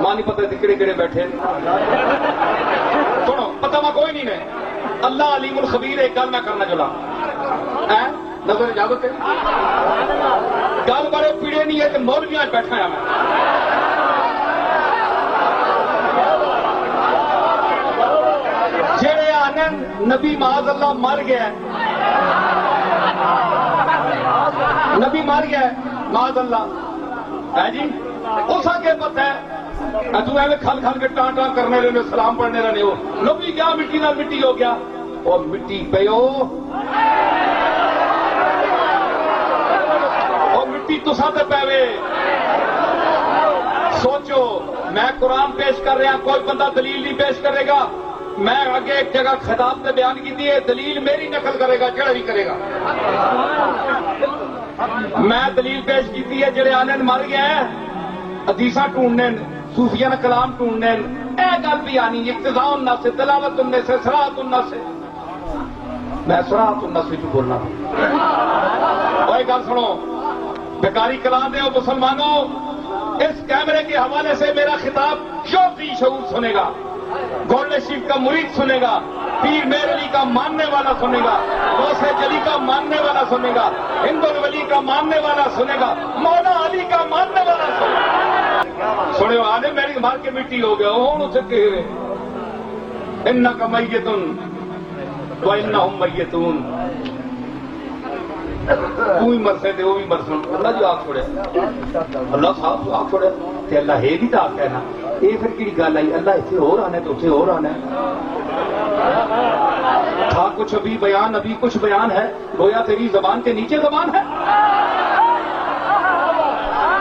ماں نہیں پتہ کہڑے کہڑے بیٹھے سنو پتہ ماں کوئی نہیں نے اللہ علیم الخبیر ایک گل میں کرنا چلا نظر اجازت ہے گل بڑے پیڑے نہیں ہے کہ مولویاں بیٹھا ہے میں جڑے آنے نبی معاذ اللہ مر گیا نبی مر گیا معاذ اللہ ہے جی اس آگے پتہ ہے تو ایویں کھل کھل کے ٹان ٹان کرنے رہے سلام پڑھنے رہے ہو نبی کیا مٹی نال مٹی ہو گیا اور مٹی پیو اور مٹی تساں تے پیوے سوچو میں قرآن پیش کر رہا کوئی بندہ دلیل نہیں پیش کرے گا میں آگے ایک جگہ خطاب سے بیان کی ہے دلیل میری نقل کرے گا جڑا بھی کرے گا میں دلیل پیش کی ہے جڑے آنے مر گیا ہے حدیثاں ڈھونڈنے صوفیہ نے کلام ڈھونڈنے اے گل بھی آنی اقتضاء النص سے تلاوت النص سے صراحت النص سے میں صراحت النص سے بولنا کوئی گل سنو بیکاری کلام دے مسلمانوں اس کیمرے کے حوالے سے میرا خطاب شوقی شعور سنے گا گولڈ شیف کا مرید سنے گا پیر میر علی کا ماننے والا سنے گا غوث جلی کا ماننے والا سنے گا ہند الولی کا ماننے والا سنے گا مولا علی کا ماننے والا سنے گا سنے آنے میری مار کے مٹی ہو گیا ہوں اسے کہ انکا میتن وانہم میتون تو ہی مرسے تھے وہ بھی مرسن اللہ جو آگ چھوڑے اللہ صاحب جو آگ چھوڑے تے اللہ ہے بھی تا کہنا یہ پھر کی گل آئی اللہ اتنے اور آنا ہے تو اتنے اور آنا ہے تھا کچھ ابھی کچھ بیان ہے گویا تیری زبان کے نیچے زبان ہے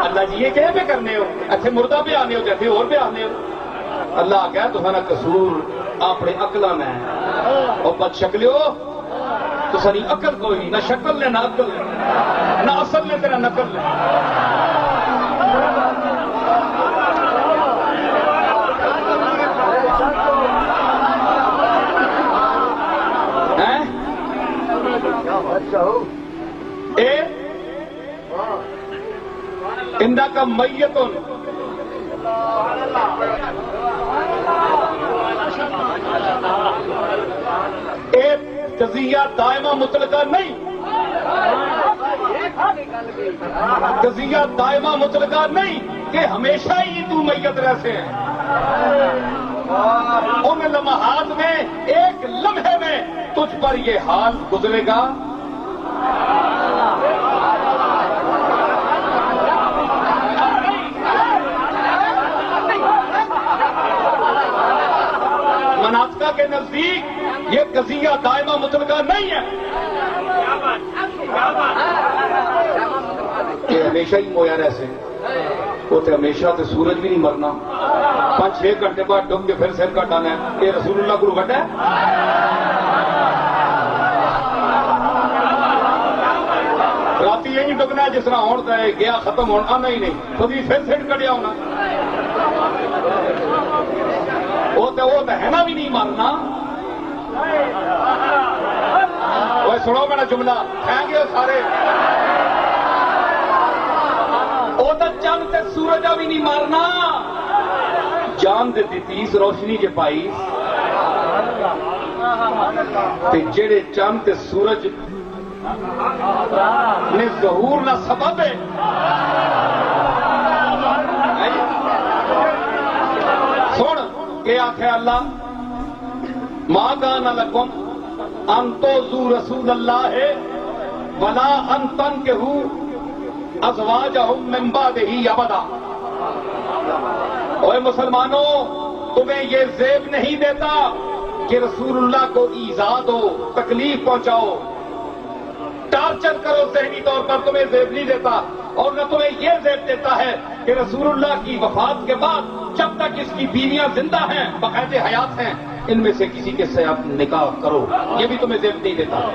اللہ جی یہ کہہ پہ کرنے ہو ایسے مردہ پہ آنے ہو جیسے اور پہ آنے ہو اللہ کہہ تو سنا قصور اپنے عقلہ میں اور بد شکلیو تو سنی عقل کوئی نہ شکل لے نہ عقل لے نہ اصل لے تیرا نقل لے اندہ کا میتن ایک قضیہ دائمہ مطلقہ نہیں قضیہ دائمہ مطلقہ نہیں کہ ہمیشہ ہی تو میت رہتے ہیں ان لمحات میں ایک لمحے میں تجھ پر یہ حال گزرے گا مناطقہ کے نزدیک یہ قضیہ دائمہ مطلقہ نہیں ہے کہ ہمیشہ ہی مویا رہے وہ تو ہمیشہ تو سورج بھی نہیں مرنا 5-6 گھنٹے بعد ڈب کے پھر سر کٹ آنا ہے یہ رسول اللہ کو گھٹ ہے رات یہی ڈبنا ہے جس طرح ہوتا ہے گیا ختم ہونا آنا ہی نہیں کبھی پھر سر کٹیا ہونا وہ تو ہے نا بھی نہیں مارنا وہ سنو میرا جملہ کہیں گے سارے وہ تو چند تے سورج بھی نہیں مارنا جان دے تیس روشنی کے پائی تے جڑے چند تے سورج نے ظہور نہ سبب ہے سن کہ آخر اللہ ماں کان لکم ان تؤذوا رسول اللہ ولا ان تنکحوا ازواجہم من بعدہ ابدا اوے مسلمانوں تمہیں یہ زیب نہیں دیتا کہ رسول اللہ کو ایذا دو تکلیف پہنچاؤ ٹارچر کرو ذہنی طور پر تمہیں زیب نہیں دیتا اور نہ تمہیں یہ زیب دیتا ہے کہ رسول اللہ کی وفات کے بعد جب تک اس کی بیویاں زندہ ہیں باقاعدہ حیات ہیں ان میں سے کسی کے ساتھ نکاح کرو یہ بھی تمہیں زیب نہیں دیتا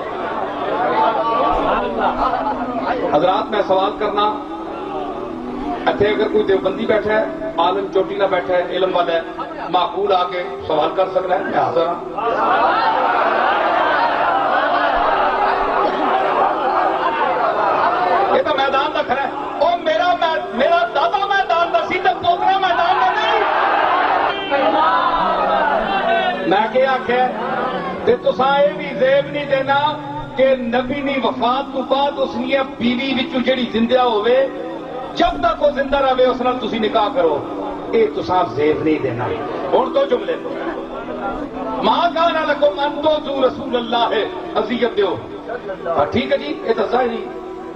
حضرات میں سوال کرنا اتنے اگر کوئی دیوبندی بیٹھا ہے عالم چوٹی نہ بیٹھا ہے علم والا ہے معقول آ کے سوال کر سکتا ہے میں حاضر ہوں یہ تو میدان کا کھڑا ہے اور میرا دادا میدان کا سی تک پوترا میدان میں آخیا تے تساں اے بھی زیب نہیں دینا کہ نبی نی وفات تو بعد اس نے بیوی وچوں جڑی زندہ ہوئے جب تک وہ زندہ رہے اس نال تسی نکاح کرو، اے تساں زیب نہیں دینا۔ ہن تو جملے تو ما کان لکم ان تؤذوا رسول اللہ ہے اذیت دیو، ٹھیک ہے جی، یہ تو ظاہری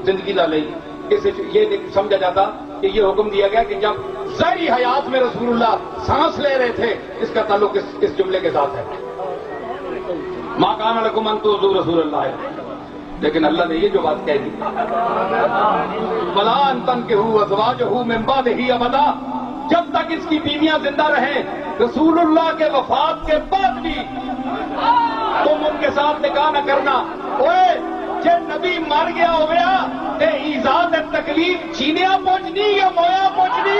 زندگی کا لئی اس یہ نہیں سمجھا جاتا کہ یہ حکم دیا گیا کہ جب ظاہری حیات میں رسول اللہ سانس لے رہے تھے، اس کا تعلق اس جملے کے ساتھ ہے، ما کان لکم ان تؤذوا رسول اللہ ہے۔ لیکن اللہ نے یہ جو بات کہہ دی ولا ان تنکحوا ازواجہ من بعدہ ابدا، جب تک اس کی بیویاں زندہ رہیں رسول اللہ کے وفات کے بعد بھی تم ان کے ساتھ نکاح نہ کرنا۔ اوے جے نبی مر گیا ہویا تے ایزاد تکلیف چینیا پہنچنی یا مویا پہنچنی؟